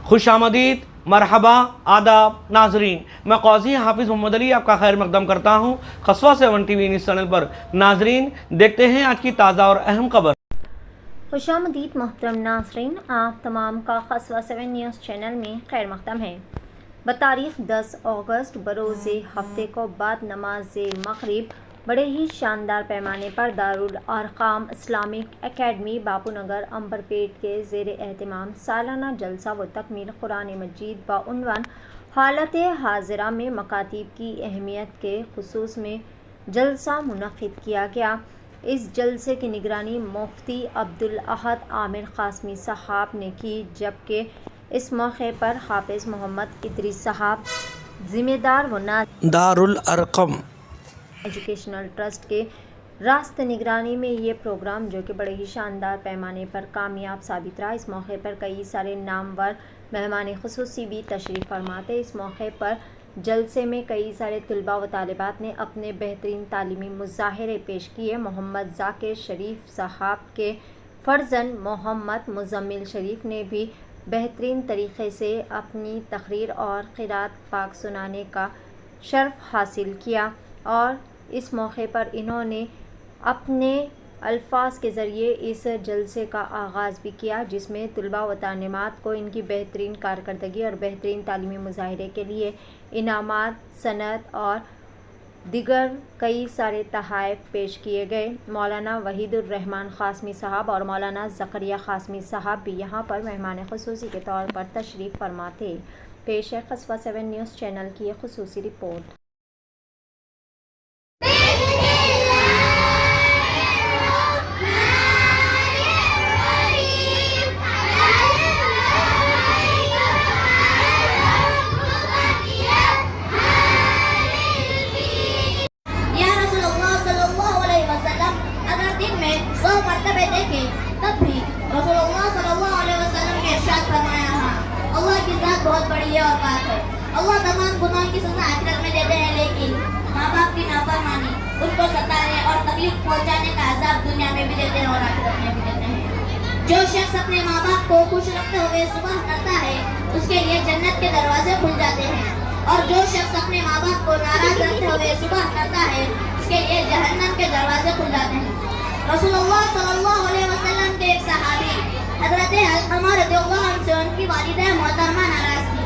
خوش آمدید، مرحبا، آداب ناظرین، میں قاضی حافظ محمد علی آپ کا خیر مقدم کرتا ہوں قصوہ 7 ٹی وی نیوز چینل پر۔ ناظرین دیکھتے ہیں آج کی تازہ اور اہم خبر۔ خوش آمدید محترم ناظرین، آپ تمام کا قصوہ 7 نیوز چینل میں خیر مقدم ہے۔ بتاریخ 10 اگست بروز ہفتے کو بعد نماز مغرب بڑے ہی شاندار پیمانے پر دارالارقام اسلامک اکیڈمی باپو نگر عنبرپیٹ کے زیر اہتمام سالانہ جلسہ و تکمیل قرآن مجید بعنوان حالت حاضرہ میں مکاتیب کی اہمیت کے خصوص میں جلسہ منعقد کیا گیا۔ اس جلسے کی نگرانی مفتی عبدالاحد عامر قاسمی صاحب نے کی، جبکہ اس موقع پر حافظ محمد ادریس صاحب ذمہ دار و دارالارقم ایجوکیشنل ٹرسٹ کے راست نگرانی میں یہ پروگرام جو کہ بڑے ہی شاندار پیمانے پر کامیاب ثابت رہا۔ اس موقع پر کئی سارے نامور مہمان خصوصی بھی تشریف فرما تھے۔ اس موقع پر جلسے میں کئی سارے طلباء و طالبات نے اپنے بہترین تعلیمی مظاہرے پیش کیے۔ محمد ذاکر شریف صاحب کے فرزند محمد مزمل شریف نے بھی بہترین طریقے سے اپنی تقریر اور قرات پاک سنانے کا شرف حاصل کیا، اور اس موقع پر انہوں نے اپنے الفاظ کے ذریعے اس جلسے کا آغاز بھی کیا، جس میں طلباء و طالبات کو ان کی بہترین کارکردگی اور بہترین تعلیمی مظاہرے کے لیے انعامات، سند اور دیگر کئی سارے تحائف پیش کیے گئے۔ مولانا وحید الرحمان قاسمی صاحب اور مولانا زکریا قاسمی صاحب بھی یہاں پر مہمان خصوصی کے طور پر تشریف فرما تھے۔ پیش ہے قصوہ 7 نیوز چینل کی ایک خصوصی رپورٹ۔ تب بھی رسول اللہ صلی اللہ علیہ وسلم نے ارشاد فرمایا ہے، اللہ کی ذات بہت بڑی ہے اور پاک ہے۔ اللہ تمام گناہوں کی سزا آخرت میں دیتے ہیں، لیکن ماں باپ کی نافرمانی، ان کو ستانے اور تکلیف پہنچانے کا عذاب دنیا میں بھی دیتے ہیں اور آخرت میں بھی دیتے ہیں۔ جو شخص اپنے ماں باپ کو خوش رکھتے ہوئے صبح کرتا ہے، اس کے لیے جنت کے دروازے کھل جاتے ہیں، اور جو شخص اپنے ماں باپ کو ناراض رکھتے ہوئے صبح کرتا ہے، اس کے لیے جہنم کے دروازے کھل جاتے ہیں۔ رسول اللہ صلی اللہ علیہ وسلم کے ایک صحابی حضرت علقمہ رضی اللہ عنہ سے ان کی والدہ محترمہ ناراض تھی۔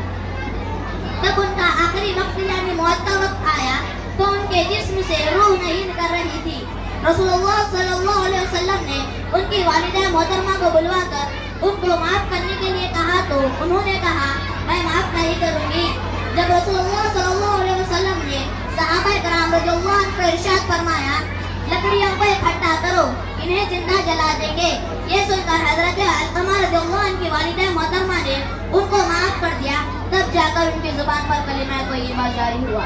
جب ان کا آخری وقت یعنی موت کا وقت آیا تو ان کے جسم سے روح نہیں نکل رہی تھی۔ رسول اللہ صلی اللہ علیہ وسلم نے ان کی والدہ محترمہ کو بلوا کر ان کو معاف کرنے کے لیے کہا تو انہوں نے کہا، میں معاف نہیں کروں گی۔ جب رسول اللہ صلی اللہ علیہ وسلم نے صحابہ کرام رضی اللہ عنہ کو ارشاد فرمایا، لکڑیوں کو اکٹھا کرو، انہیں زندہ جلا دیں گے، یہ سن کر حضرت علقمہ رضی اللہ عنہ کی والدہ محترمہ نے ان کو معاف کر دیا، تب جا کر ان کی زبان پر کلمہ طیبہ جاری ہوا۔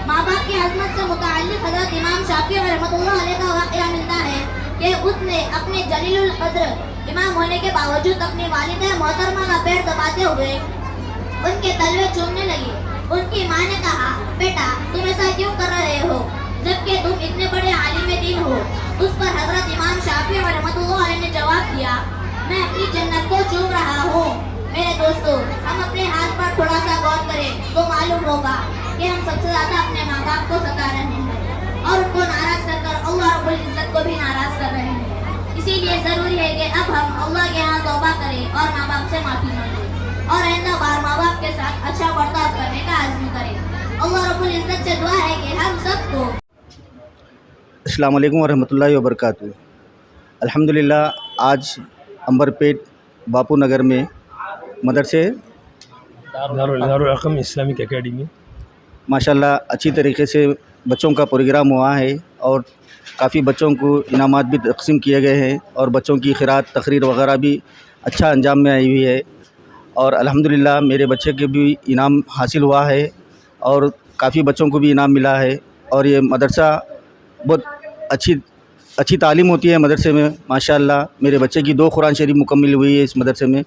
ماں باپ کی عظمت سے متعلق حضرت امام شافعی رحمۃ اللہ علیہ کا واقعہ ملتا ہے کہ اس نے اپنے جلیل القدر امام ہونے کے باوجود اپنی والدہ محترمہ کا پیر دباتے ہوئے ان کے تلوے چومنے لگی۔ ان کی ماں نے کہا، بیٹا تم ایسا کیوں کر رہے ہو جبکہ تم اتنے بڑے عالم دین ہو؟ اس پر حضرت امام شافعی رحمۃ اللہ علیہ نے جواب دیا، میں اپنی جنت کو چوم رہا ہوں۔ میرے دوستو، ہم اپنے ہاتھ پر تھوڑا سا غور کریں تو معلوم ہوگا کہ ہم سب سے زیادہ اپنے ماں باپ کو ستا رہے ہیں اور ان کو ناراض کر کر اللہ رب العزت کو بھی ناراض کر رہے ہیں۔ اسی لیے ضروری ہے کہ اب ہم اللہ کے ہاں توبہ کریں اور ماں باپ سے معافی مانگیں اور آئندہ بار ماں باپ کے ساتھ اچھا برتاؤ کرنے کا عزم کریں۔ اللہ رب العزت سے دعا ہے کہ ہم سب کو السلام علیکم ورحمۃ اللہ وبرکاتہ۔ الحمدللہ آج عنبرپیٹ باپو نگر میں مدرسے دارالارقم اسلامک اکیڈمی ماشاءاللہ اچھی طریقے سے بچوں کا پروگرام ہوا ہے، اور کافی بچوں کو انعامات بھی تقسیم کیے گئے ہیں، اور بچوں کی قرات تقریر وغیرہ بھی اچھا انجام میں آئی ہوئی ہے، اور الحمدللہ میرے بچے کے بھی انعام حاصل ہوا ہے اور کافی بچوں کو بھی انعام ملا ہے۔ اور یہ مدرسہ بہت اچھی تعلیم ہوتی ہے مدرسے میں ماشاءاللہ۔ میرے بچے کی 2 قرآن شریف مکمل ہوئی ہے اس مدرسے میں،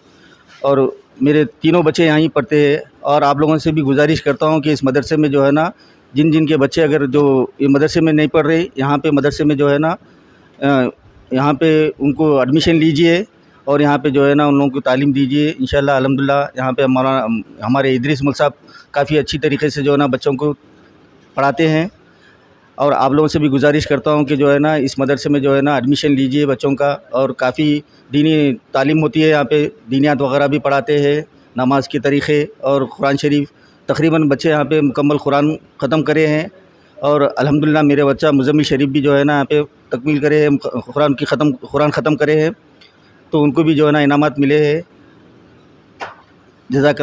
اور میرے تینوں بچے یہاں ہی پڑھتے ہیں۔ اور آپ لوگوں سے بھی گزارش کرتا ہوں کہ اس مدرسے میں جو ہے نا، جن کے بچے اگر جو یہ مدرسے میں نہیں پڑھ رہے، یہاں پہ مدرسے میں جو ہے نا، یہاں پہ ان کو ایڈمیشن لیجئے اور یہاں پہ جو ہے نا ان لوگوں کو تعلیم دیجیے انشاءاللہ الحمدللہ. یہاں پہ ہمارے ادریس مل صاحب کافی اچھی طریقے سے جو ہے نا بچوں کو پڑھاتے ہیں. اور آپ لوگوں سے بھی گزارش کرتا ہوں کہ جو ہے نا اس مدرسے میں جو ہے نا ایڈمیشن لیجئے بچوں کا. اور کافی دینی تعلیم ہوتی ہے یہاں پہ, دینیات وغیرہ بھی پڑھاتے ہیں, نماز کے طریقے اور قرآن شریف. تقریباً بچے یہاں پہ مکمل قرآن ختم کرے ہیں. اور الحمدللہ میرے بچہ مزمل شریف بھی جو ہے نا یہاں پہ تکمیل کرے ہیں, قرآن ختم کرے ہیں. تو ان کو بھی جو ہے نا انعامات ملے ہیں. جزاک اللہ.